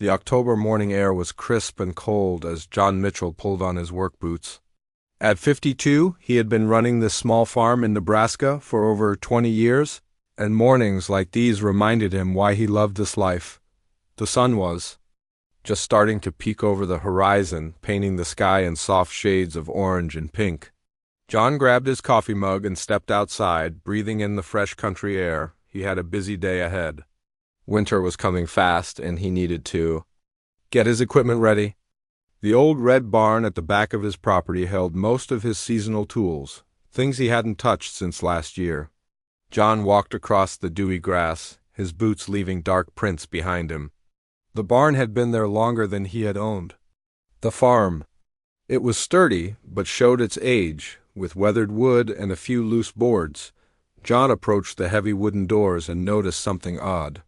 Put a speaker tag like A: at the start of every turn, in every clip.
A: The October morning air was crisp and cold as John Mitchell pulled on his work boots. At 52, he had been running this small farm in Nebraska for over 20 years, and mornings like these reminded him why he loved this life. The sun was just starting to peek over the horizon, painting the sky in soft shades of orange and pink. John grabbed his coffee mug and stepped outside, breathing in the fresh country air. He had a busy day ahead. Winter was coming fast, and he needed to get his equipment ready. The old red barn at the back of his property held most of his seasonal tools, things he hadn't touched since last year. John walked across the dewy grass, his boots leaving dark prints behind him. The barn had been there longer than he had owned. The farm. It was sturdy, but showed its age, with weathered wood and a few loose boards. John approached the heavy wooden doors and noticed something odd.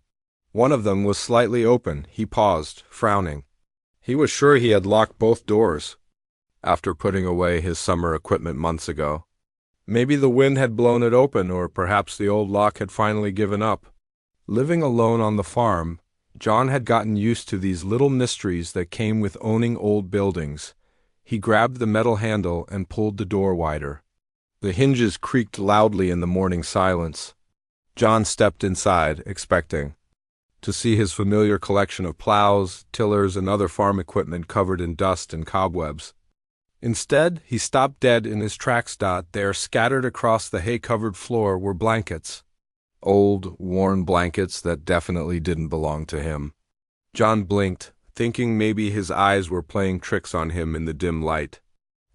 A: One of them was slightly open. He paused, frowning. He was sure he had locked both doors after putting away his summer equipment months ago. Maybe the wind had blown it open, or perhaps the old lock had finally given up. Living alone on the farm, John had gotten used to these little mysteries that came with owning old buildings. He grabbed the metal handle and pulled the door wider. The hinges creaked loudly in the morning silence. John stepped inside, expecting to see his familiar collection of plows, tillers, and other farm equipment covered in dust and cobwebs. Instead, he stopped dead in his tracks. There, scattered across the hay-covered floor, were blankets. Old, worn blankets that definitely didn't belong to him. John blinked, thinking maybe his eyes were playing tricks on him in the dim light.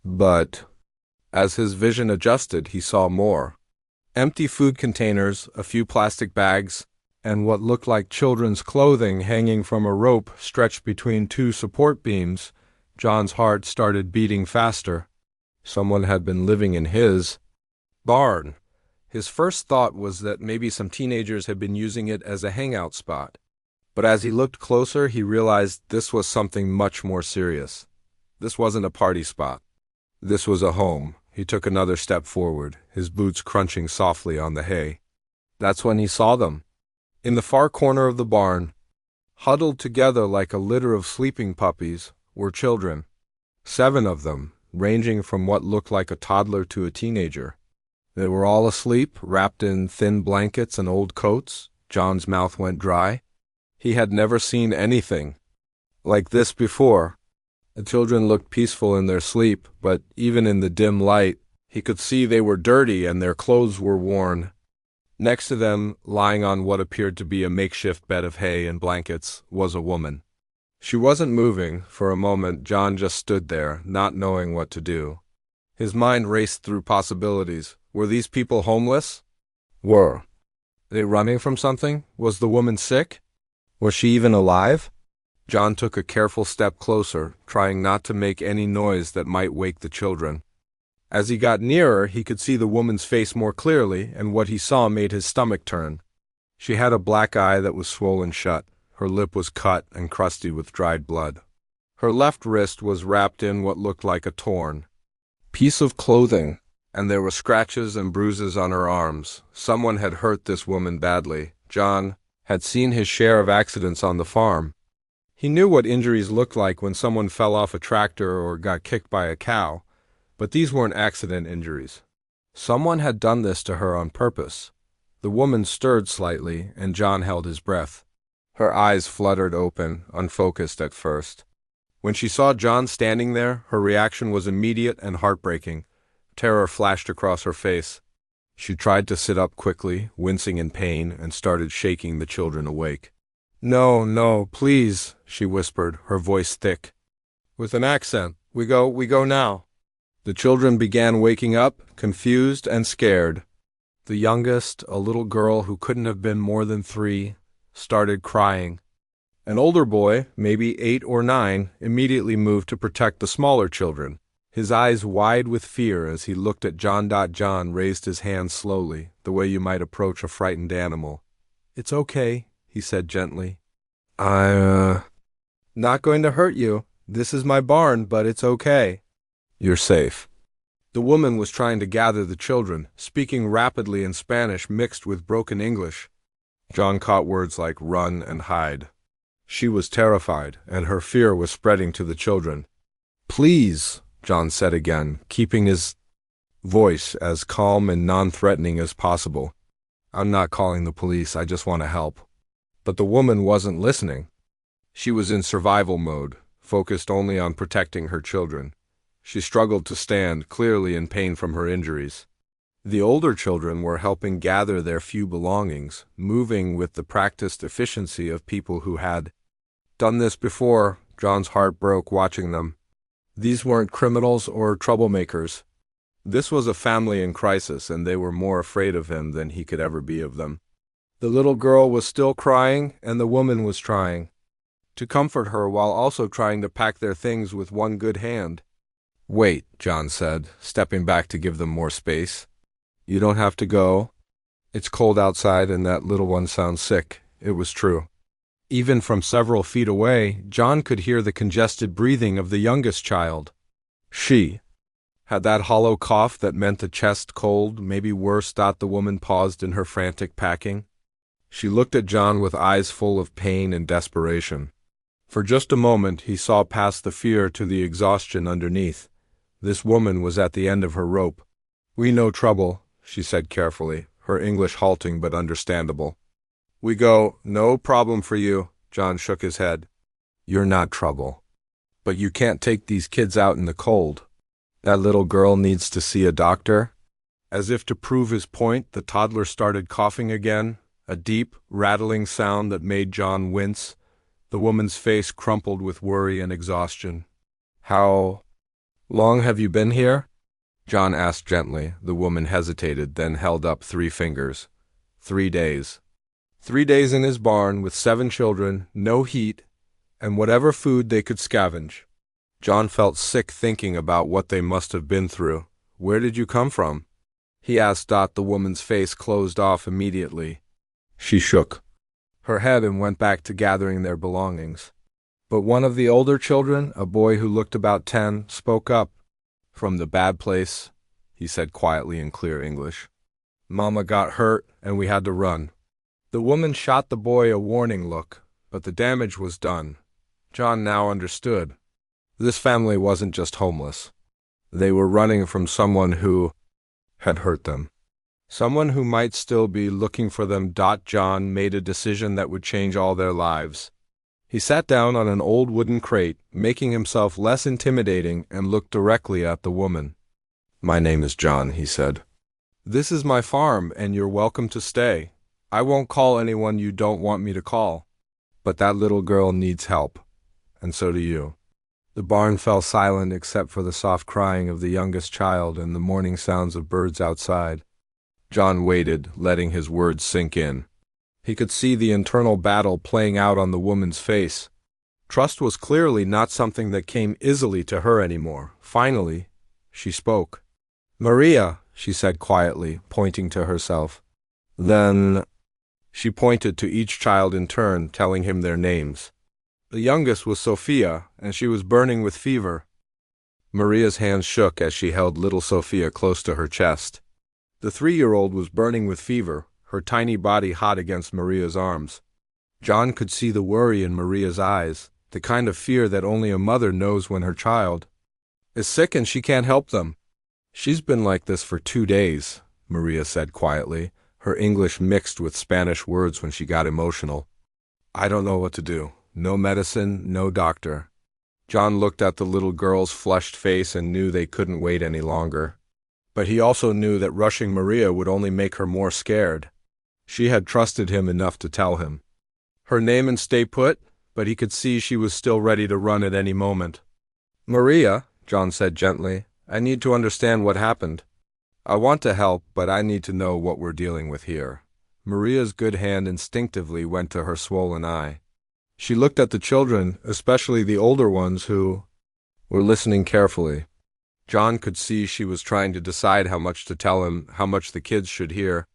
A: But as his vision adjusted, he saw more. Empty food containers, a few plastic bags, and what looked like children's clothing hanging from a rope stretched between two support beams. John's heart started beating faster. Someone had been living in his barn. His first thought was that maybe some teenagers had been using it as a hangout spot. But as he looked closer, he realized this was something much more serious. This wasn't a party spot. This was a home. He took another step forward, his boots crunching softly on the hay. That's when he saw them. In the far corner of the barn, huddled together like a litter of sleeping puppies, were children. 7 of them, ranging from what looked like a toddler to a teenager. They were all asleep, wrapped in thin blankets and old coats. John's mouth went dry. He had never seen anything like this before. The children looked peaceful in their sleep, but even in the dim light, he could see they were dirty and their clothes were worn. Next to them, lying on what appeared to be a makeshift bed of hay and blankets, was a woman. She wasn't moving. For a moment, John just stood there, not knowing what to do. His mind raced through possibilities. Were these people homeless? Were they running from something? Was the woman sick? Was she even alive? John took a careful step closer, trying not to make any noise that might wake the children. As he got nearer, he could see the woman's face more clearly, and what he saw made his stomach turn. She had a black eye that was swollen shut. Her lip was cut and crusty with dried blood. Her left wrist was wrapped in what looked like a torn piece of clothing, and there were scratches and bruises on her arms. Someone had hurt this woman badly. John had seen his share of accidents on the farm. He knew what injuries looked like when someone fell off a tractor or got kicked by a cow. But these weren't accident injuries. Someone had done this to her on purpose. The woman stirred slightly, and John held his breath. Her eyes fluttered open, unfocused at first. When she saw John standing there, her reaction was immediate and heartbreaking. Terror flashed across her face. She tried to sit up quickly, wincing in pain, and started shaking the children awake. "No, no, please," she whispered, her voice thick, with an accent. We go now." The children began waking up, confused and scared. The youngest, a little girl who couldn't have been more than 3, started crying. An older boy, maybe 8 or 9, immediately moved to protect the smaller children, his eyes wide with fear as he looked at John. John raised his hand slowly, the way you might approach a frightened animal. "It's okay," he said gently. Not going to hurt you. This is my barn, but it's okay. You're safe." The woman was trying to gather the children, speaking rapidly in Spanish mixed with broken English. John caught words like run and hide. She was terrified, and her fear was spreading to the children. "Please," John said again, keeping his voice as calm and non-threatening as possible. "I'm not calling the police, I just want to help." But the woman wasn't listening. She was in survival mode, focused only on protecting her children. She struggled to stand, clearly in pain from her injuries. The older children were helping gather their few belongings, moving with the practiced efficiency of people who had done this before. John's heart broke watching them. These weren't criminals or troublemakers. This was a family in crisis, and they were more afraid of him than he could ever be of them. The little girl was still crying, and the woman was trying to comfort her while also trying to pack their things with one good hand. "Wait," John said, stepping back to give them more space. "You don't have to go. It's cold outside and that little one sounds sick." It was true. Even from several feet away, John could hear the congested breathing of the youngest child. She had that hollow cough that meant a chest cold, maybe worse. The woman paused in her frantic packing. She looked at John with eyes full of pain and desperation. For just a moment, he saw past the fear to the exhaustion underneath. This woman was at the end of her rope. "We no trouble," she said carefully, her English halting but understandable. "We go, no problem for you." John shook his head. "You're not trouble. But you can't take these kids out in the cold. That little girl needs to see a doctor." As if to prove his point, the toddler started coughing again, a deep, rattling sound that made John wince. The woman's face crumpled with worry and exhaustion. "How long have you been here?" John asked gently. The woman hesitated, then held up 3 fingers. 3 days. 3 days in his barn with 7 children, no heat, and whatever food they could scavenge. John felt sick thinking about what they must have been through. "Where did you come from?" he asked. The woman's face closed off immediately. She shook her head and went back to gathering their belongings. But one of the older children, a boy who looked about 10, spoke up. "From the bad place," he said quietly in clear English. "Mama got hurt, and we had to run." The woman shot the boy a warning look, but the damage was done. John now understood. This family wasn't just homeless. They were running from someone who had hurt them. Someone who might still be looking for them. John made a decision that would change all their lives. He sat down on an old wooden crate, making himself less intimidating, and looked directly at the woman. "My name is John," he said. "This is my farm, and you're welcome to stay. I won't call anyone you don't want me to call. But that little girl needs help, and so do you." The barn fell silent except for the soft crying of the youngest child and the morning sounds of birds outside. John waited, letting his words sink in. He could see the internal battle playing out on the woman's face. Trust was clearly not something that came easily to her anymore. Finally, she spoke. "Maria," she said quietly, pointing to herself. Then she pointed to each child in turn, telling him their names. The youngest was Sophia, and she was burning with fever. Maria's hands shook as she held little Sophia close to her chest. The 3-year-old was burning with fever, her tiny body hot against Maria's arms. John could see the worry in Maria's eyes, the kind of fear that only a mother knows when her child is sick and she can't help them. "She's been like this for 2 days, Maria said quietly, her English mixed with Spanish words when she got emotional. "I don't know what to do. No medicine, no doctor." John looked at the little girl's flushed face and knew they couldn't wait any longer. But he also knew that rushing Maria would only make her more scared. She had trusted him enough to tell him her name and stay put, but he could see she was still ready to run at any moment. "Maria," John said gently, "I need to understand what happened. I want to help, but I need to know what we're dealing with here." Maria's good hand instinctively went to her swollen eye. She looked at the children, especially the older ones who were listening carefully. John could see she was trying to decide how much to tell him, how much the kids should hear.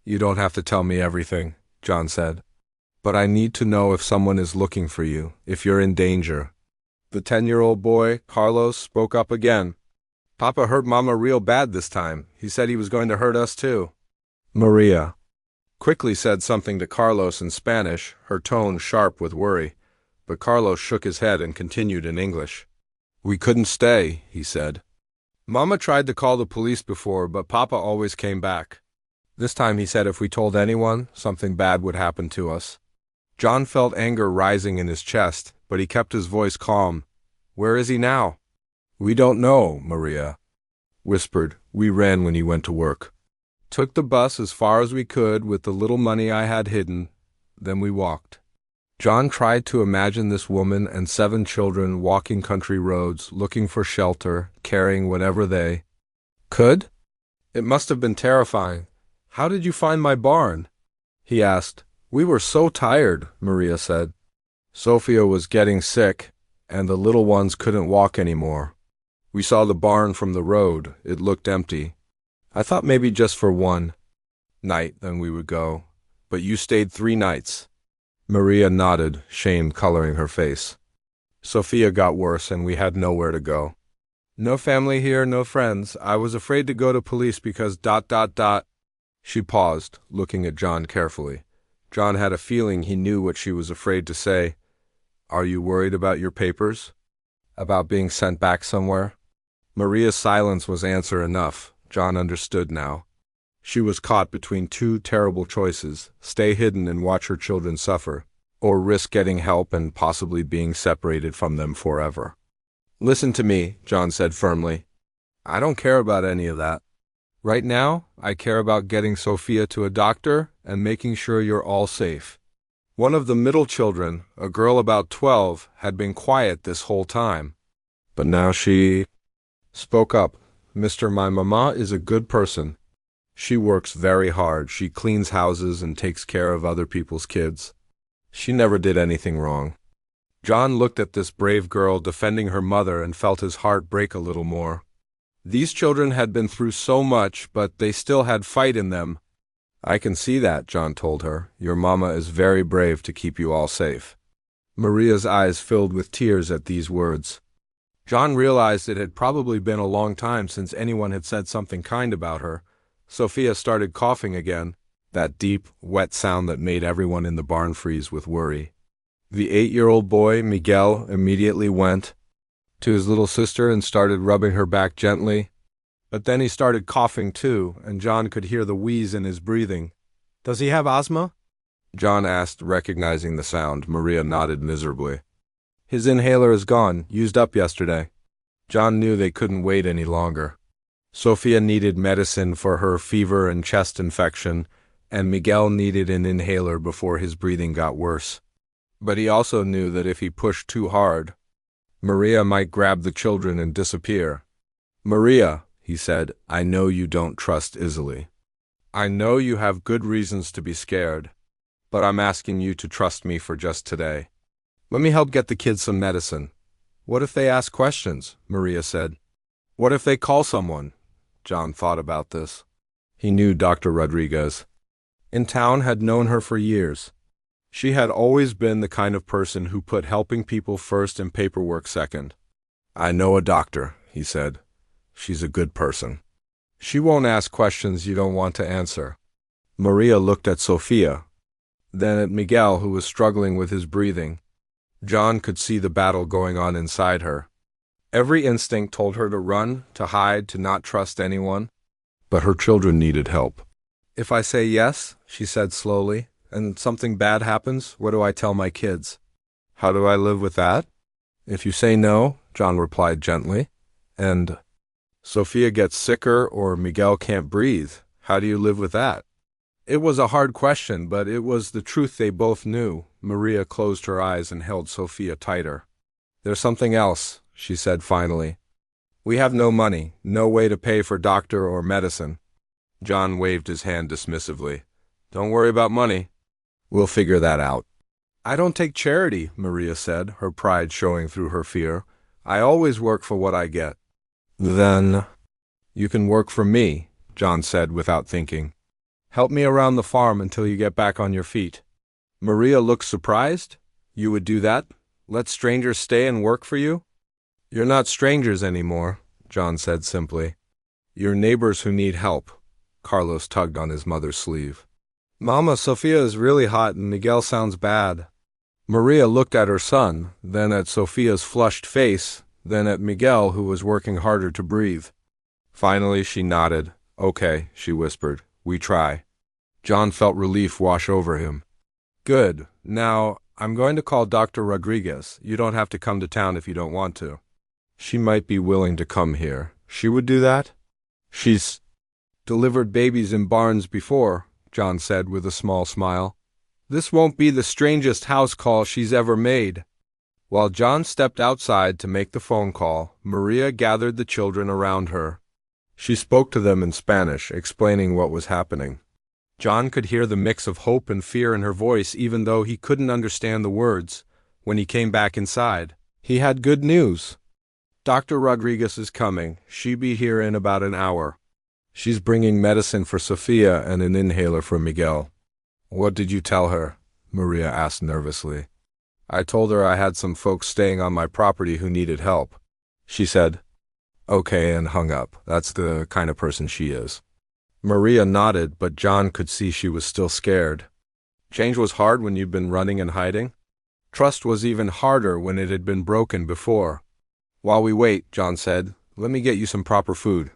A: "You don't have to tell me everything," John said. "But I need to know if someone is looking for you, if you're in danger." The 10-year-old boy, Carlos, spoke up again. "Papa hurt Mama real bad this time. He said he was going to hurt us too." Maria quickly said something to Carlos in Spanish, her tone sharp with worry. but Carlos shook his head and continued in English. "We couldn't stay," he said. "Mama tried to call the police before, but Papa always came back. This time he said if we told anyone, something bad would happen to us." John felt anger rising in his chest, but he kept his voice calm. "Where is he now?" "We don't know," Maria whispered. "We ran when he went to work. Took the bus as far as we could with the little money I had hidden. Then we walked." John tried to imagine this woman and 7 children walking country roads, looking for shelter, carrying whatever they could. "It must have been terrifying. How did you find my barn?" he asked. "We were so tired," Maria said. "Sofia was getting sick, and the little ones couldn't walk anymore. We saw the barn from the road. It looked empty. I thought maybe just for one night, then we would go. But you stayed 3 nights. Maria nodded, shame coloring her face. "Sofia got worse, and we had nowhere to go. No family here, no friends. I was afraid to go to police because ... She paused, looking at John carefully. John had a feeling he knew what she was afraid to say. "Are you worried about your papers? About being sent back somewhere?" Maria's silence was answer enough. John understood now. She was caught between 2 terrible choices: stay hidden and watch her children suffer, or risk getting help and possibly being separated from them forever. "Listen to me," John said firmly. "I don't care about any of that. Right now, I care about getting Sofia to a doctor and making sure you're all safe." One of the middle children, a girl about 12, had been quiet this whole time. But now she spoke up. "Mister, my mama is a good person. She works very hard. She cleans houses and takes care of other people's kids. She never did anything wrong." John looked at this brave girl defending her mother and felt his heart break a little more. These children had been through so much, but they still had fight in them. "I can see that," John told her. "Your mama is very brave to keep you all safe." Maria's eyes filled with tears at these words. John realized it had probably been a long time since anyone had said something kind about her. Sofia started coughing again, that deep, wet sound that made everyone in the barn freeze with worry. The 8-year-old boy, Miguel, immediately went to his little sister and started rubbing her back gently. But then he started coughing too, and John could hear the wheeze in his breathing. "Does he have asthma?" John asked, recognizing the sound. Maria nodded miserably. "His inhaler is gone, used up yesterday." John knew they couldn't wait any longer. Sofia needed medicine for her fever and chest infection, and Miguel needed an inhaler before his breathing got worse. But he also knew that if he pushed too hard, Maria might grab the children and disappear. "Maria," he said, "I know you don't trust easily. I know you have good reasons to be scared, but I'm asking you to trust me for just today. Let me help get the kids some medicine." "What if they ask questions?" Maria said. "What if they call someone?" John thought about this. He knew Dr. Rodriguez. In town, had known her for years. She had always been the kind of person who put helping people first and paperwork second. "I know a doctor," he said. "She's a good person. She won't ask questions you don't want to answer." Maria looked at Sofia, then at Miguel, who was struggling with his breathing. John could see the battle going on inside her. Every instinct told her to run, to hide, to not trust anyone. But her children needed help. "If I say yes," she said slowly, "and something bad happens, what do I tell my kids? How do I live with that?" "If you say no," John replied gently, "and Sofia gets sicker or Miguel can't breathe, how do you live with that?" It was a hard question, but it was the truth they both knew. Maria closed her eyes and held Sofia tighter. "There's something else," she said finally. "We have no money, no way to pay for doctor or medicine." John waved his hand dismissively. "Don't worry about money. We'll figure that out." "I don't take charity," Maria said, her pride showing through her fear. "I always work for what I get." "Then you can work for me," John said without thinking. "Help me around the farm until you get back on your feet." Maria looked surprised. "You would do that? Let strangers stay and work for you?" "You're not strangers anymore," John said simply. "You're neighbors who need help." Carlos tugged on his mother's sleeve. "Mama, Sofia is really hot and Miguel sounds bad." Maria looked at her son, then at Sophia's flushed face, then at Miguel, who was working harder to breathe. Finally, she nodded. Okay, she whispered. We try. John felt relief wash over him. Good. Now, I'm going to call Dr. Rodriguez. You don't have to come to town if you don't want to. She might be willing to come here. She would do that? She's delivered babies in barns before, John said with a small smile. This won't be the strangest house call she's ever made. While John stepped outside to make the phone call, Maria gathered the children around her. She spoke to them in Spanish, explaining what was happening. John could hear the mix of hope and fear in her voice even though he couldn't understand the words. When he came back inside, he had good news. Dr. Rodriguez is coming. She be here in about an hour. She's bringing medicine for Sophia and an inhaler for Miguel. What did you tell her? Maria asked nervously. I told her I had some folks staying on my property who needed help. She said, okay, and hung up. That's the kind of person she is. Maria nodded, but John could see she was still scared. Change was hard when you've been running and hiding. Trust was even harder when it had been broken before. While we wait, John said, let me get you some proper food.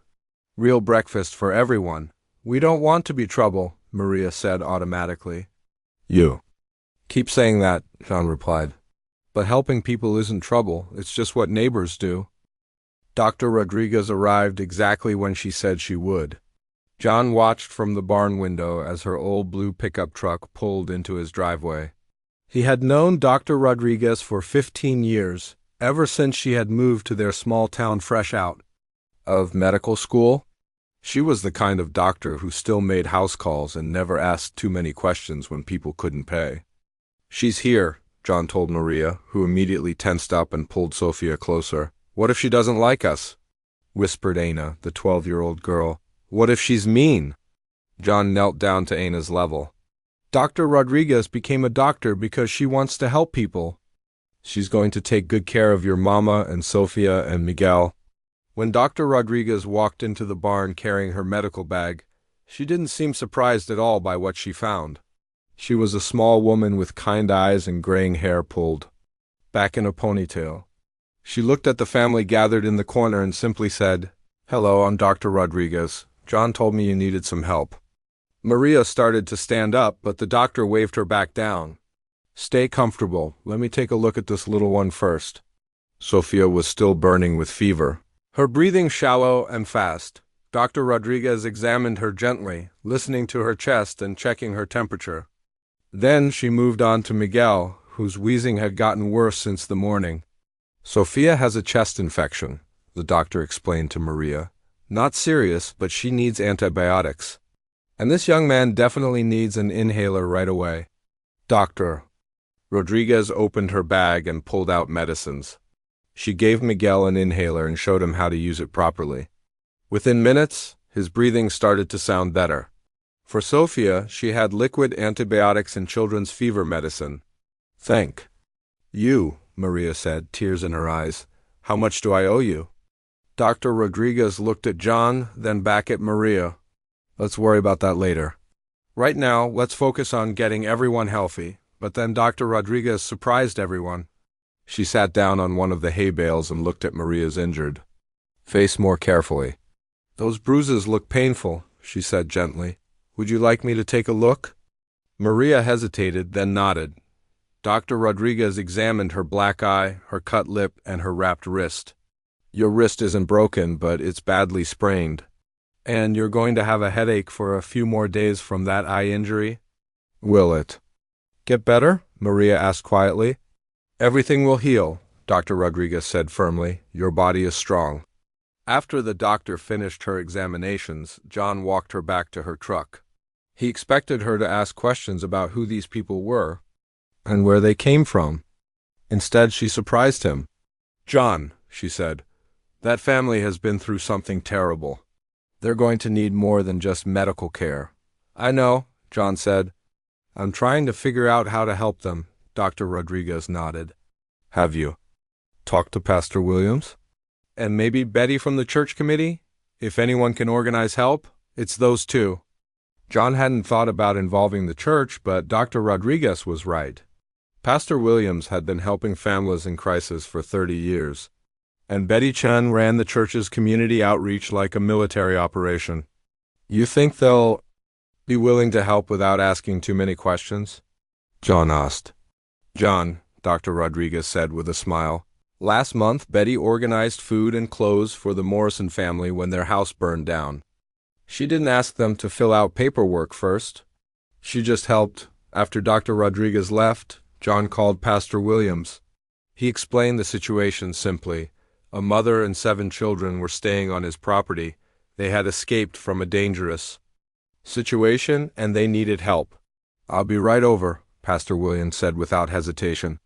A: Real breakfast for everyone. We don't want to be trouble, Maria said automatically. You keep saying that, John replied. But helping people isn't trouble, it's just what neighbors do. Dr. Rodriguez arrived exactly when she said she would. John watched from the barn window as her old blue pickup truck pulled into his driveway. He had known Dr. Rodriguez for 15 years, ever since she had moved to their small town fresh out of medical school. She was the kind of doctor who still made house calls and never asked too many questions when people couldn't pay. She's here, John told Maria, who immediately tensed up and pulled Sophia closer. What if she doesn't like us? Whispered Aina, the 12-year-old girl. What if she's mean? John knelt down to Aina's level. Dr. Rodriguez became a doctor because she wants to help people. She's going to take good care of your mama and Sophia and Miguel. When Dr. Rodriguez walked into the barn carrying her medical bag, she didn't seem surprised at all by what she found. She was a small woman with kind eyes and graying hair pulled back in a ponytail. She looked at the family gathered in the corner and simply said, Hello, I'm Dr. Rodriguez. John told me you needed some help. Maria started to stand up, but the doctor waved her back down. Stay comfortable. Let me take a look at this little one first. Sophia was still burning with fever. Her breathing shallow and fast. Dr. Rodriguez examined her gently, listening to her chest and checking her temperature. Then she moved on to Miguel, whose wheezing had gotten worse since the morning. Sophia has a chest infection, the doctor explained to Maria. Not serious, but she needs antibiotics. And this young man definitely needs an inhaler right away. Doctor. Rodriguez opened her bag and pulled out medicines. She gave Miguel an inhaler and showed him how to use it properly. Within minutes, his breathing started to sound better. For Sophia, she had liquid antibiotics and children's fever medicine. Thank you, Maria said, tears in her eyes. How much do I owe you? Dr. Rodriguez looked at John, then back at Maria. Let's worry about that later. Right now, let's focus on getting everyone healthy. But then Dr. Rodriguez surprised everyone. She sat down on one of the hay bales and looked at Maria's injured face more carefully. Those bruises look painful, she said gently. Would you like me to take a look? Maria hesitated, then nodded. Dr. Rodriguez examined her black eye, her cut lip, and her wrapped wrist. Your wrist isn't broken, but it's badly sprained. And you're going to have a headache for a few more days from that eye injury? Will it get better? Maria asked quietly. Everything will heal, Dr. Rodriguez said firmly. Your body is strong. After the doctor finished her examinations, John walked her back to her truck. He expected her to ask questions about who these people were and where they came from. Instead, she surprised him. John, she said, that family has been through something terrible. They're going to need more than just medical care. I know, John said. I'm trying to figure out how to help them. Dr. Rodriguez nodded. Have you talked to Pastor Williams? And maybe Betty from the church committee? If anyone can organize help, it's those two. John hadn't thought about involving the church, but Dr. Rodriguez was right. Pastor Williams had been helping families in crisis for 30 years, and Betty Chen ran the church's community outreach like a military operation. You think they'll be willing to help without asking too many questions? John asked. John, Dr. Rodriguez said with a smile. Last month, Betty organized food and clothes for the Morrison family when their house burned down. She didn't ask them to fill out paperwork first. She just helped. After Dr. Rodriguez left, John called Pastor Williams. He explained the situation simply. A mother and 7 children were staying on his property. They had escaped from a dangerous situation, and they needed help. I'll be right over, Pastor Williams said without hesitation.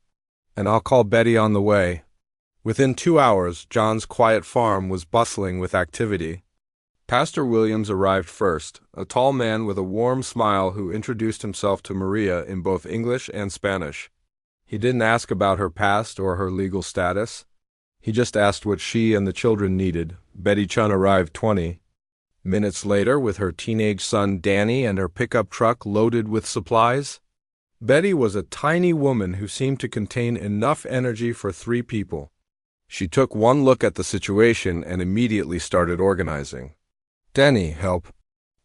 A: And I'll call Betty on the way. Within 2 hours, John's quiet farm was bustling with activity. Pastor Williams arrived first, a tall man with a warm smile who introduced himself to Maria in both English and Spanish. He didn't ask about her past or her legal status. He just asked what she and the children needed. Betty Chun arrived 20 minutes later with her teenage son Danny and her pickup truck loaded with supplies. Betty was a tiny woman who seemed to contain enough energy for 3 people. She took one look at the situation and immediately started organizing. Danny, help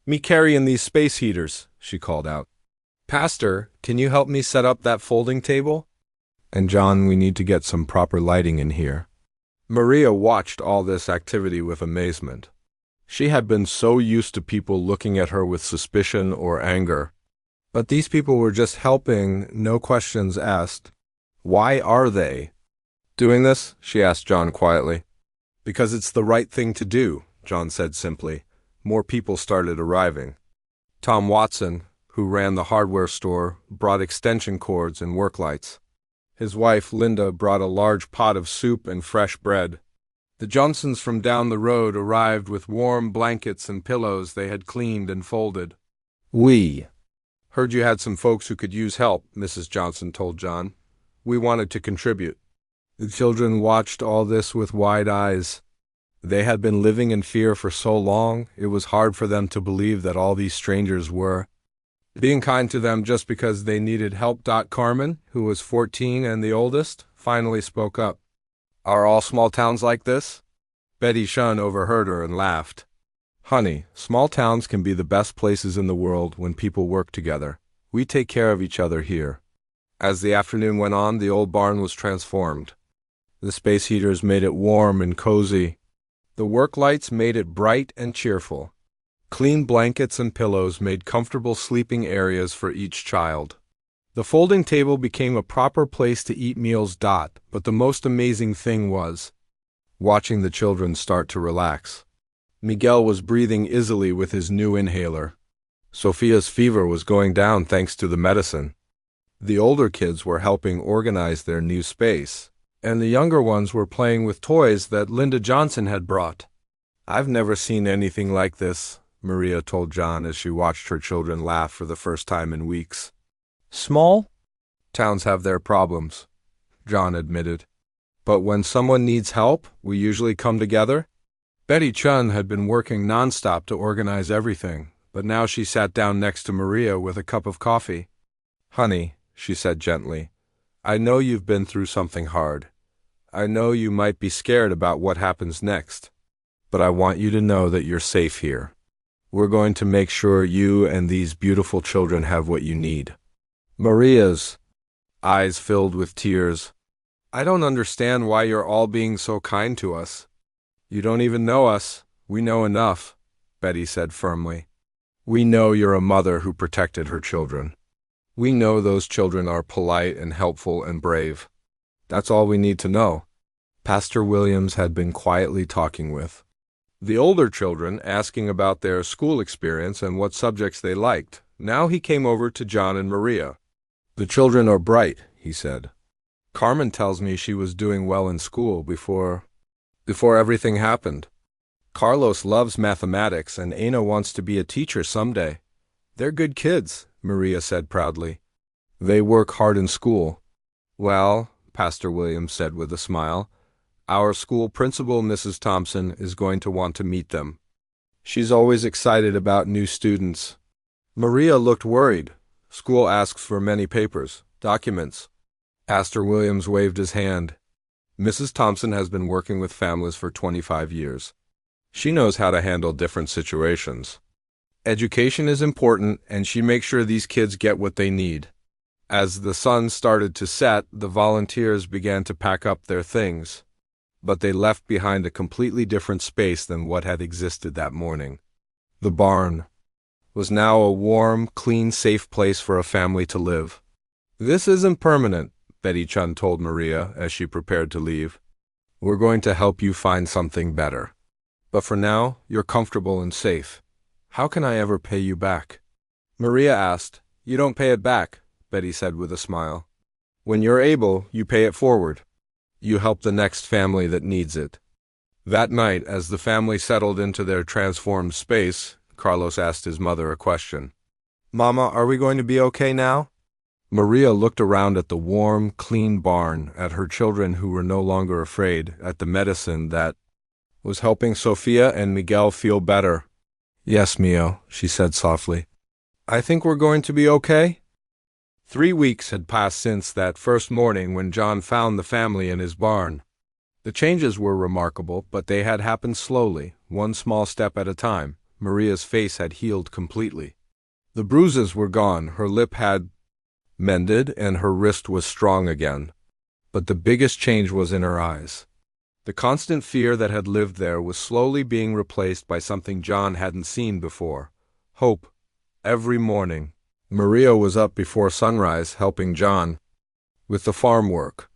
A: me carry in these space heaters, she called out. Pastor, can you help me set up that folding table? And John, we need to get some proper lighting in here. Maria watched all this activity with amazement. She had been so used to people looking at her with suspicion or anger. But these people were just helping, no questions asked. Why are they doing this? She asked John quietly. Because it's the right thing to do, John said simply. More people started arriving. Tom Watson, who ran the hardware store, brought extension cords and work lights. His wife, Linda, brought a large pot of soup and fresh bread. The Johnsons from down the road arrived with warm blankets and pillows they had cleaned and folded. We heard you had some folks who could use help, Mrs. Johnson told John. We wanted to contribute. The children watched all this with wide eyes. They had been living in fear for so long, it was hard for them to believe that all these strangers were being kind to them just because they needed help. Carmen, who was 14 and the oldest, finally spoke up. Are all small towns like this? Betty Shun overheard her and laughed. Honey, small towns can be the best places in the world when people work together. We take care of each other here. As the afternoon went on, the old barn was transformed. The space heaters made it warm and cozy. The work lights made it bright and cheerful. Clean blankets and pillows made comfortable sleeping areas for each child. The folding table became a proper place to eat meals. But the most amazing thing was watching the children start to relax. Miguel was breathing easily with his new inhaler. Sophia's fever was going down thanks to the medicine. The older kids were helping organize their new space, and the younger ones were playing with toys that Linda Johnson had brought. I've never seen anything like this, Maria told John as she watched her children laugh for the first time in weeks. Small towns have their problems, John admitted. But when someone needs help, we usually come together. Betty Chun had been working nonstop to organize everything, but now she sat down next to Maria with a cup of coffee. Honey, she said gently, I know you've been through something hard. I know you might be scared about what happens next, but I want you to know that you're safe here. We're going to make sure you and these beautiful children have what you need. Maria's eyes filled with tears. I don't understand why you're all being so kind to us. You don't even know us. We know enough, Betty said firmly. We know you're a mother who protected her children. We know those children are polite and helpful and brave. That's all we need to know. Pastor Williams had been quietly talking with the older children, asking about their school experience and what subjects they liked. Now he came over to John and Maria. The children are bright, he said. Carmen tells me she was doing well in school before everything happened. Carlos loves mathematics and Ana wants to be a teacher someday. They're good kids, Maria said proudly. They work hard in school. Well, Pastor Williams said with a smile, our school principal, Mrs. Thompson, is going to want to meet them. She's always excited about new students. Maria looked worried. School asks for many papers, documents. Pastor Williams waved his hand. Mrs. Thompson has been working with families for 25 years. She knows how to handle different situations. Education is important, and she makes sure these kids get what they need. As the sun started to set, the volunteers began to pack up their things, but they left behind a completely different space than what had existed that morning. The barn was now a warm, clean, safe place for a family to live. "This isn't permanent," Betty Chun told Maria as she prepared to leave. "We're going to help you find something better. But for now, you're comfortable and safe. How can I ever pay you back?" Maria asked. "You don't pay it back," Betty said with a smile. "When you're able, you pay it forward. You help the next family that needs it." That night, as the family settled into their transformed space, Carlos asked his mother a question. "Mama, are we going to be okay now?" Maria looked around at the warm, clean barn, at her children who were no longer afraid, at the medicine that was helping Sofia and Miguel feel better. "Yes, Mio," she said softly. "I think we're going to be okay." 3 weeks had passed since that first morning when John found the family in his barn. The changes were remarkable, but they had happened slowly, one small step at a time. Maria's face had healed completely. The bruises were gone, her lip had mended, and her wrist was strong again. But the biggest change was in her eyes. The constant fear that had lived there was slowly being replaced by something John hadn't seen before: hope. Every morning, Maria was up before sunrise helping John with the farm work.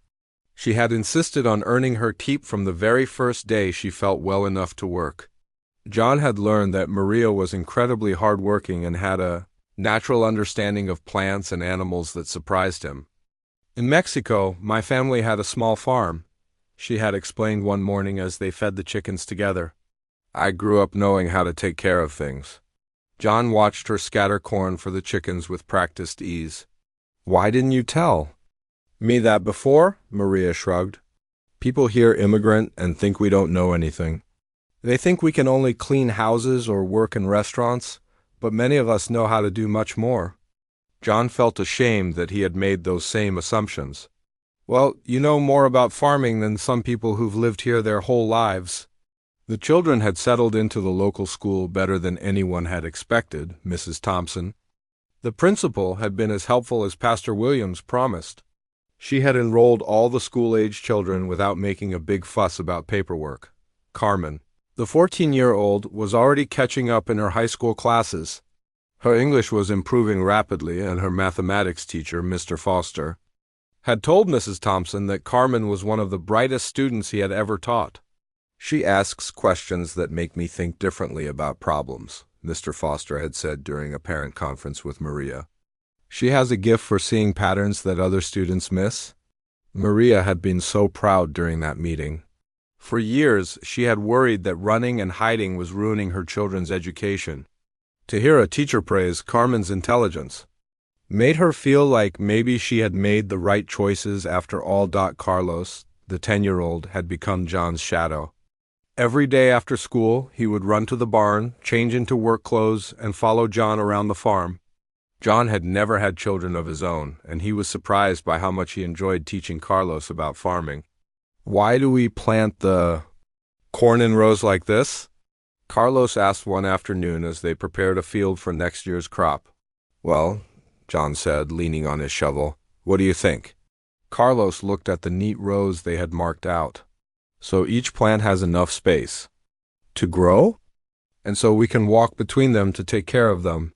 A: She had insisted on earning her keep from the very first day she felt well enough to work. John had learned that Maria was incredibly hardworking and had a natural understanding of plants and animals that surprised him. "In Mexico, my family had a small farm," she had explained one morning as they fed the chickens together. "I grew up knowing how to take care of things." John watched her scatter corn for the chickens with practiced ease. "Why didn't you tell me that before?" Maria shrugged. "People hear immigrant and think we don't know anything. They think we can only clean houses or work in restaurants, but many of us know how to do much more." John felt ashamed that he had made those same assumptions. "Well, you know more about farming than some people who've lived here their whole lives." The children had settled into the local school better than anyone had expected, Mrs. Thompson. The principal had been as helpful as Pastor Williams promised. She had enrolled all the school-age children without making a big fuss about paperwork. Carmen, the 14-year-old, was already catching up in her high school classes. Her English was improving rapidly, and her mathematics teacher, Mr. Foster, had told Mrs. Thompson that Carmen was one of the brightest students he had ever taught. "She asks questions that make me think differently about problems," Mr. Foster had said during a parent conference with Maria. "She has a gift for seeing patterns that other students miss." Maria had been so proud during that meeting. For years, she had worried that running and hiding was ruining her children's education. To hear a teacher praise Carmen's intelligence made her feel like maybe she had made the right choices after all. Carlos, the 10-year-old, had become John's shadow. Every day after school, he would run to the barn, change into work clothes, and follow John around the farm. John had never had children of his own, and he was surprised by how much he enjoyed teaching Carlos about farming. "Why do we plant the corn in rows like this?" Carlos asked one afternoon as they prepared a field for next year's crop. "Well," John said, leaning on his shovel, "what do you think?" Carlos looked at the neat rows they had marked out. "So each plant has enough space to grow? And so we can walk between them to take care of them."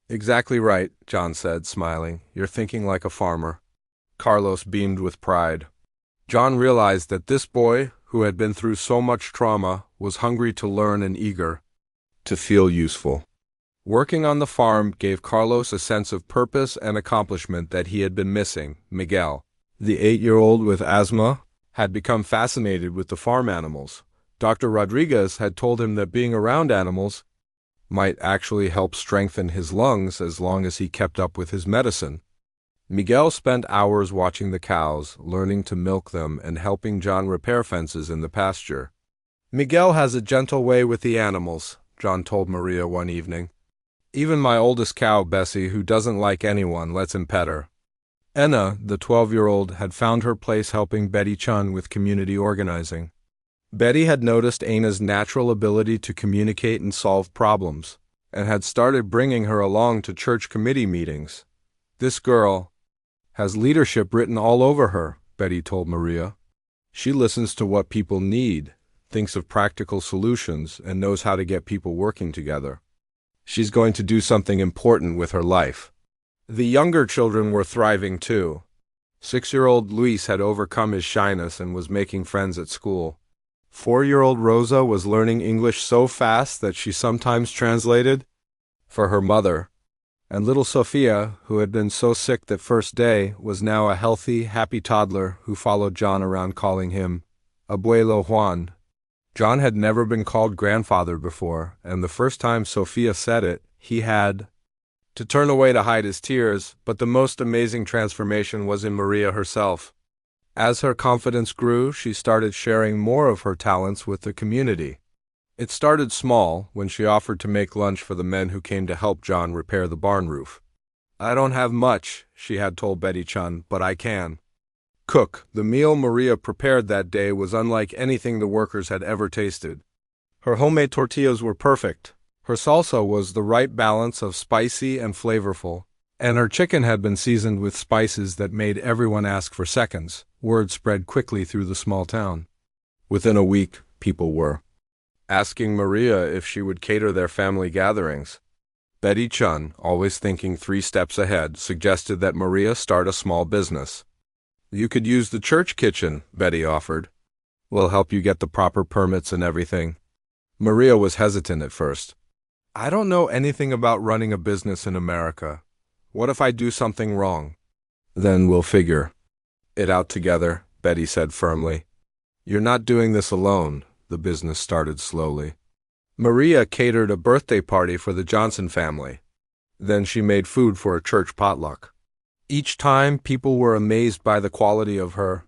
A: "Exactly right," John said, smiling. "You're thinking like a farmer." Carlos beamed with pride. John realized that this boy, who had been through so much trauma, was hungry to learn and eager to feel useful. Working on the farm gave Carlos a sense of purpose and accomplishment that he had been missing. Miguel, the 8-year-old with asthma, had become fascinated with the farm animals. Dr. Rodriguez had told him that being around animals might actually help strengthen his lungs as long as he kept up with his medicine. Miguel spent hours watching the cows, learning to milk them, and helping John repair fences in the pasture. "Miguel has a gentle way with the animals," John told Maria one evening. "Even my oldest cow, Bessie, who doesn't like anyone, lets him pet her." Enna, the 12-year-old, had found her place helping Betty Chun with community organizing. Betty had noticed Anna's natural ability to communicate and solve problems, and had started bringing her along to church committee meetings. "This girl has leadership written all over her," Betty told Maria. "She listens to what people need, thinks of practical solutions, and knows how to get people working together. She's going to do something important with her life." The younger children were thriving too. 6-year-old Luis had overcome his shyness and was making friends at school. 4-year-old Rosa was learning English so fast that she sometimes translated for her mother. And little Sophia, who had been so sick that first day, was now a healthy, happy toddler who followed John around calling him Abuelo Juan. John had never been called grandfather before, and the first time Sophia said it, he had to turn away to hide his tears, but the most amazing transformation was in Maria herself. As her confidence grew, she started sharing more of her talents with the community. It started small, when she offered to make lunch for the men who came to help John repair the barn roof. "I don't have much," she had told Betty Chun, "but I can cook." The meal Maria prepared that day was unlike anything the workers had ever tasted. Her homemade tortillas were perfect. Her salsa was the right balance of spicy and flavorful, and her chicken had been seasoned with spices that made everyone ask for seconds. Word spread quickly through the small town. Within a week, people were asking Maria if she would cater their family gatherings. Betty Chun, always thinking 3 steps ahead, suggested that Maria start a small business. "You could use the church kitchen," Betty offered. "We'll help you get the proper permits and everything." Maria was hesitant at first. "I don't know anything about running a business in America. What if I do something wrong?" "Then we'll figure it out together," Betty said firmly. "You're not doing this alone," the business started slowly. Maria catered a birthday party for the Johnson family. Then she made food for a church potluck. Each time, people were amazed by the quality of her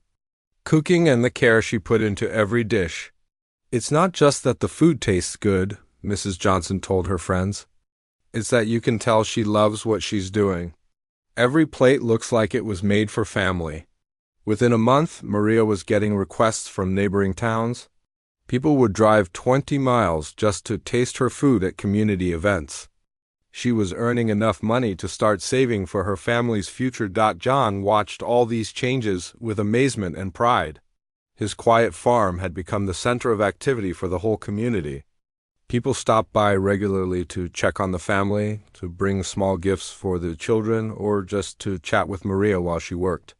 A: cooking and the care she put into every dish. "It's not just that the food tastes good," Mrs. Johnson told her friends. "It's that you can tell she loves what she's doing. Every plate looks like it was made for family." Within a month, Maria was getting requests from neighboring towns. People would drive 20 miles just to taste her food at community events. She was earning enough money to start saving for her family's future. John watched all these changes with amazement and pride. His quiet farm had become the center of activity for the whole community. People stopped by regularly to check on the family, to bring small gifts for the children, or just to chat with Maria while she worked.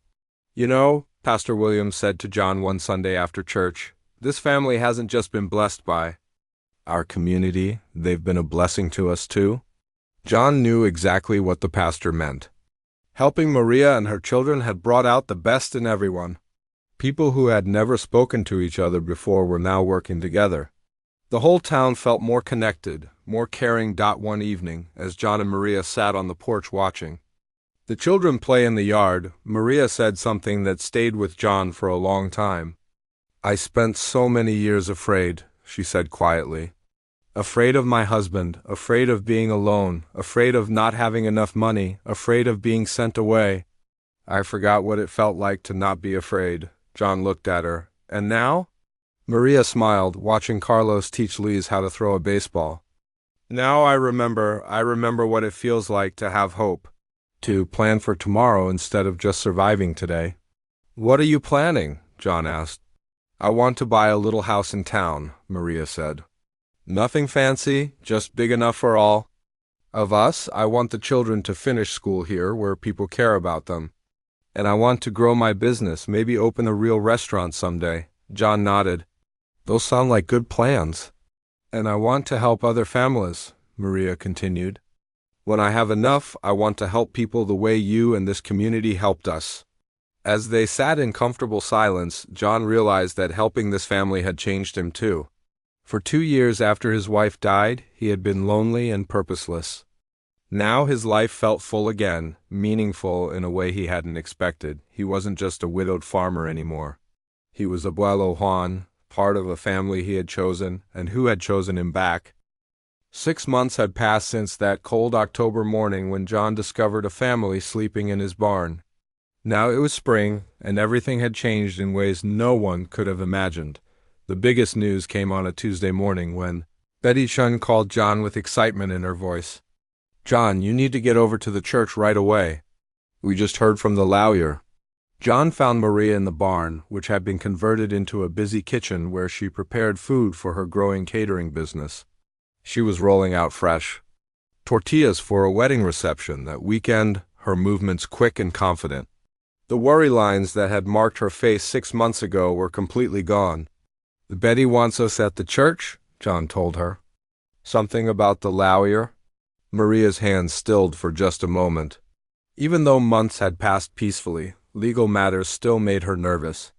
A: "You know," Pastor Williams said to John one Sunday after church, "this family hasn't just been blessed by our community, they've been a blessing to us too." John knew exactly what the pastor meant. Helping Maria and her children had brought out the best in everyone. People who had never spoken to each other before were now working together. The whole town felt more connected, more caring. One evening, as John and Maria sat on the porch watching the children play in the yard, Maria said something that stayed with John for a long time. "I spent so many years afraid," she said quietly. "Afraid of my husband, afraid of being alone, afraid of not having enough money, afraid of being sent away. I forgot what it felt like to not be afraid." John looked at her. "And now?" Maria smiled, watching Carlos teach Luis how to throw a baseball. "Now I remember what it feels like to have hope, to plan for tomorrow instead of just surviving today." "What are you planning?" John asked. "I want to buy a little house in town," Maria said. "Nothing fancy, just big enough for all of us. I want the children to finish school here where people care about them. And I want to grow my business, maybe open a real restaurant someday." John nodded. "Those sound like good plans." "And I want to help other families," Maria continued. "When I have enough, I want to help people the way you and this community helped us." As they sat in comfortable silence, John realized that helping this family had changed him too. For 2 years after his wife died, he had been lonely and purposeless. Now his life felt full again, meaningful in a way he hadn't expected. He wasn't just a widowed farmer anymore. He was Abuelo Juan, part of a family he had chosen, and who had chosen him back. 6 months had passed since that cold October morning when John discovered a family sleeping in his barn. Now it was spring, and everything had changed in ways no one could have imagined. The biggest news came on a Tuesday morning when Betty Chun called John with excitement in her voice. "John, you need to get over to the church right away. We just heard from the lawyer." John found Maria in the barn, which had been converted into a busy kitchen where she prepared food for her growing catering business. She was rolling out fresh tortillas for a wedding reception that weekend, her movements quick and confident. The worry lines that had marked her face 6 months ago were completely gone. "Betty wants us at the church," John told her. "Something about the lawyer?" Maria's hands stilled for just a moment. Even though months had passed peacefully, legal matters still made her nervous.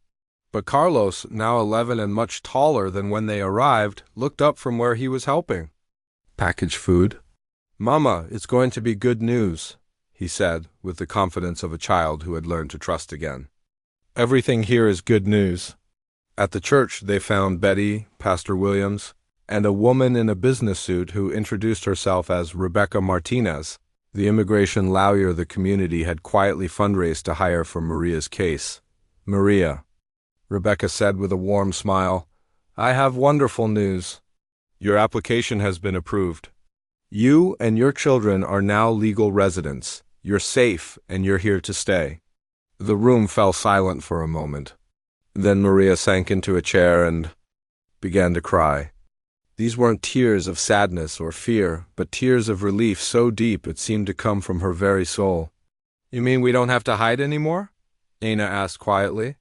A: But Carlos, now 11 and much taller than when they arrived, looked up from where he was helping. "Packaged food?" "Mama, it's going to be good news," he said, with the confidence of a child who had learned to trust again. "Everything here is good news." At the church, they found Betty, Pastor Williams, and a woman in a business suit who introduced herself as Rebecca Martinez, the immigration lawyer the community had quietly fundraised to hire for Maria's case. "Maria," Rebecca said with a warm smile, "I have wonderful news. Your application has been approved. You and your children are now legal residents. You're safe, and you're here to stay." The room fell silent for a moment. Then Maria sank into a chair and began to cry. These weren't tears of sadness or fear, but tears of relief so deep it seemed to come from her very soul. "You mean we don't have to hide anymore?" Aina asked quietly.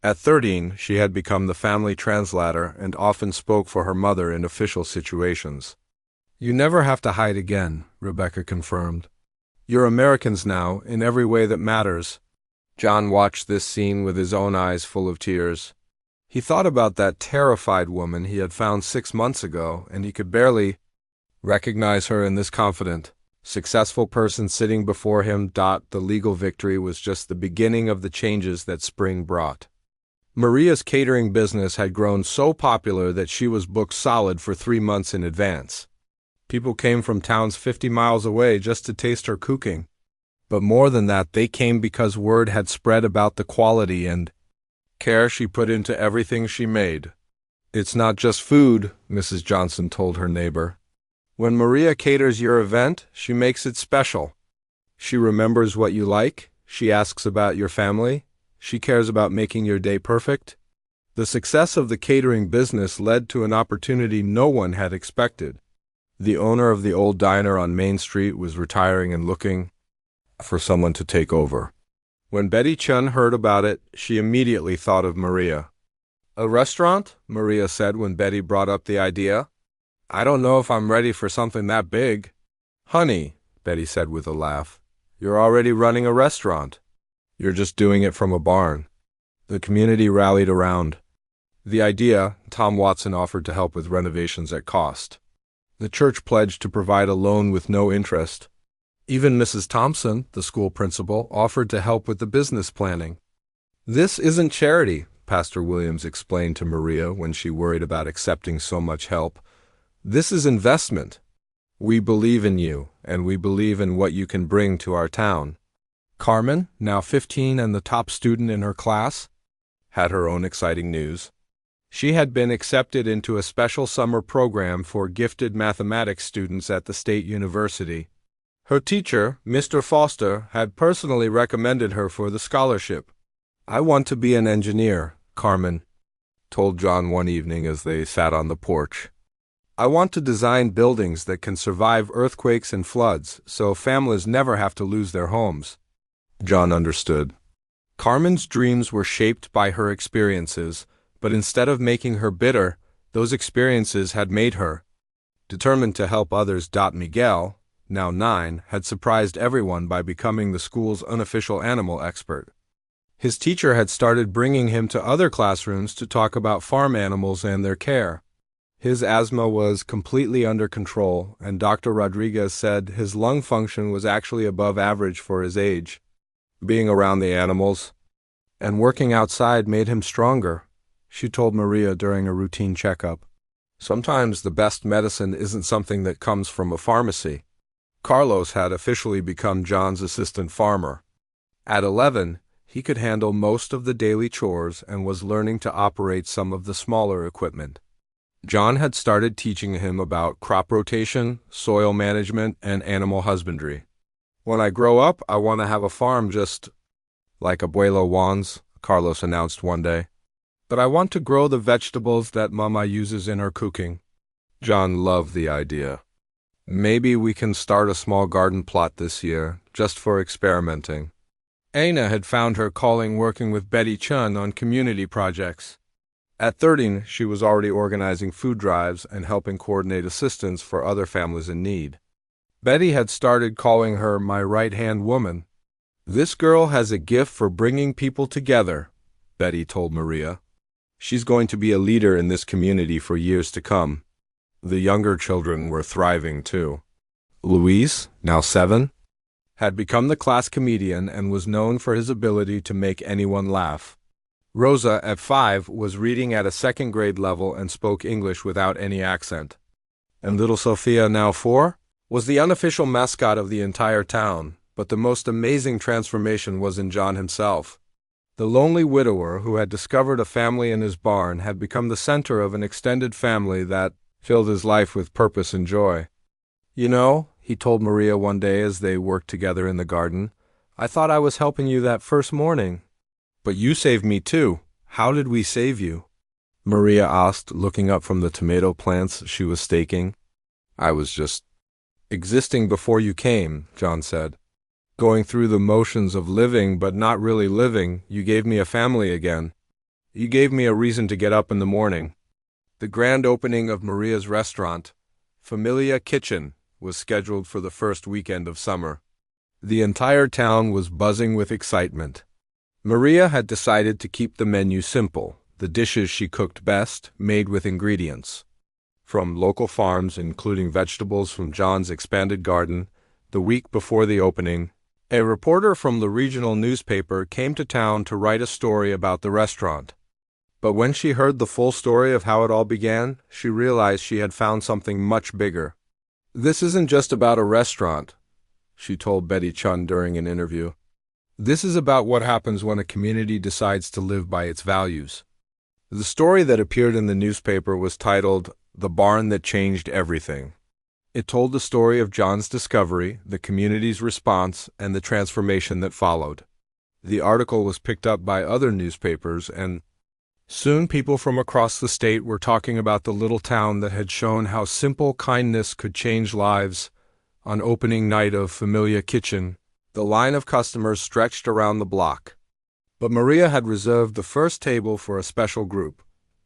A: At 13, she had become the family translator and often spoke for her mother in official situations. "You never have to hide again," Rebecca confirmed. "You're Americans now, in every way that matters." John watched this scene with his own eyes full of tears. He thought about that terrified woman he had found 6 months ago, and he could barely recognize her in this confident, successful person sitting before him. The legal victory was just the beginning of the changes that spring brought. Maria's catering business had grown so popular that she was booked solid for 3 months in advance. People came from towns 50 miles away just to taste her cooking. But more than that, they came because word had spread about the quality and care she put into everything she made. "It's not just food," Mrs. Johnson told her neighbor. "When Maria caters your event, she makes it special. She remembers what you like, she asks about your family, she cares about making your day perfect." The success of the catering business led to an opportunity no one had expected. The owner of the old diner on Main Street was retiring and looking for someone to take over. When Betty Chun heard about it, she immediately thought of Maria. "A restaurant?" Maria said when Betty brought up the idea. "I don't know if I'm ready for something that big." "Honey," Betty said with a laugh, "you're already running a restaurant. You're just doing it from a barn." The community rallied around the idea. Tom Watson offered to help with renovations at cost. The church pledged to provide a loan with no interest. Even Mrs. Thompson, the school principal, offered to help with the business planning. "This isn't charity," Pastor Williams explained to Maria when she worried about accepting so much help. "This is investment. We believe in you, and we believe in what you can bring to our town." Carmen, now 15 and the top student in her class, had her own exciting news. She had been accepted into a special summer program for gifted mathematics students at the State University. Her teacher, Mr. Foster, had personally recommended her for the scholarship. "I want to be an engineer," Carmen told John one evening as they sat on the porch. "I want to design buildings that can survive earthquakes and floods, so families never have to lose their homes." John understood. Carmen's dreams were shaped by her experiences, but instead of making her bitter, those experiences had made her determined to help others. Miguel, now 9, had surprised everyone by becoming the school's unofficial animal expert. His teacher had started bringing him to other classrooms to talk about farm animals and their care. His asthma was completely under control, and Dr. Rodriguez said his lung function was actually above average for his age. Being around the animals and working outside made him stronger, she told Maria during a routine checkup. Sometimes the best medicine isn't something that comes from a pharmacy. Carlos had officially become John's assistant farmer. At 11, He could handle most of the daily chores and was learning to operate some of the smaller equipment. John had started teaching him about crop rotation, soil management, and animal husbandry. "When I grow up, I want to have a farm just like Abuelo Juan's," Carlos announced one day. "But I want to grow the vegetables that Mama uses in her cooking." John loved the idea. "Maybe we can start a small garden plot this year, just for experimenting." Aina had found her calling working with Betty Chun on community projects. At 13, she was already organizing food drives and helping coordinate assistance for other families in need. Betty had started calling her my right-hand woman. "This girl has a gift for bringing people together," Betty told Maria. "She's going to be a leader in this community for years to come." The younger children were thriving too. Luis, now 7, had become the class comedian and was known for his ability to make anyone laugh. Rosa, at 5, was reading at a second-grade level and spoke English without any accent. And little Sophia, now 4, was the unofficial mascot of the entire town, but the most amazing transformation was in John himself. The lonely widower who had discovered a family in his barn had become the center of an extended family that filled his life with purpose and joy. "You know," he told Maria one day as they worked together in the garden, "I thought I was helping you that first morning. But you saved me too. How did we save you?" Maria asked, looking up from the tomato plants she was staking. "I was just existing before you came," John said. "Going through the motions of living but not really living, you gave me a family again. You gave me a reason to get up in the morning." The grand opening of Maria's restaurant, Familia Kitchen, was scheduled for the first weekend of summer. The entire town was buzzing with excitement. Maria had decided to keep the menu simple, the dishes she cooked best, made with ingredients from local farms, including vegetables from John's expanded garden. The week before the opening, a reporter from the regional newspaper came to town to write a story about the restaurant. But when she heard the full story of how it all began, she realized she had found something much bigger. "This isn't just about a restaurant," she told Betty Chun during an interview. "This is about what happens when a community decides to live by its values." The story that appeared in the newspaper was titled "The Barn That Changed Everything." It told the story of John's discovery, the community's response, and the transformation that followed. The article was picked up by other newspapers, and soon people from across the state were talking about the little town that had shown how simple kindness could change lives. On opening night of Familia Kitchen, the line of customers stretched around the block. But Maria had reserved the first table for a special group: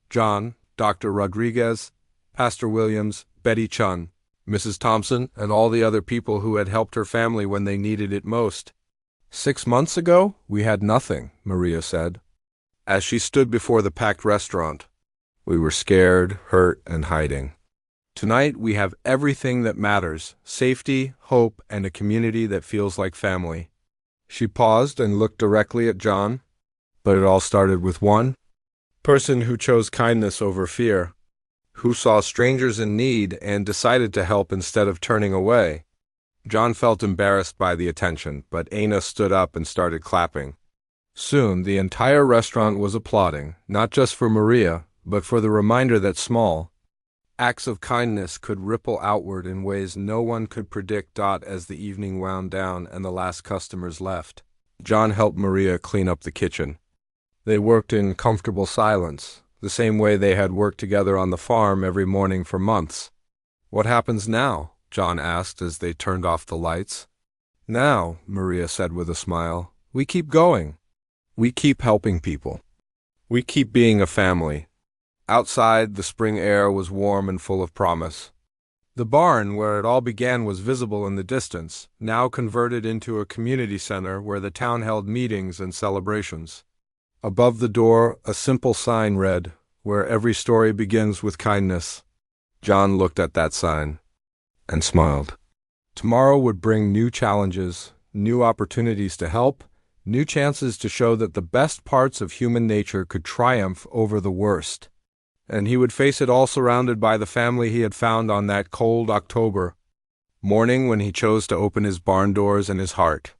A: John, Dr. Rodriguez, Pastor Williams, Betty Chun, Mrs. Thompson, and all the other people who had helped her family when they needed it most. "6 months ago, we had nothing," Maria said, as she stood before the packed restaurant. "We were scared, hurt, and hiding. Tonight we have everything that matters: safety, hope, and a community that feels like family." She paused and looked directly at John. "But it all started with one person who chose kindness over fear, who saw strangers in need and decided to help instead of turning away." John felt embarrassed by the attention, but Aina stood up and started clapping. Soon the entire restaurant was applauding, not just for Maria, but for the reminder that small acts of kindness could ripple outward in ways no one could predict. As the evening wound down and the last customers left, John helped Maria clean up the kitchen. They worked in comfortable silence, the same way they had worked together on the farm every morning for months. "What happens now?" John asked as they turned off the lights. "Now," Maria said with a smile, "we keep going. We keep helping people. We keep being a family." Outside, the spring air was warm and full of promise. The barn, where it all began, was visible in the distance, now converted into a community center where the town held meetings and celebrations. Above the door, a simple sign read, "Where every story begins with kindness." John looked at that sign and smiled. Tomorrow would bring new challenges, new opportunities to help, new chances to show that the best parts of human nature could triumph over the worst. And he would face it all surrounded by the family he had found on that cold October morning when he chose to open his barn doors and his heart.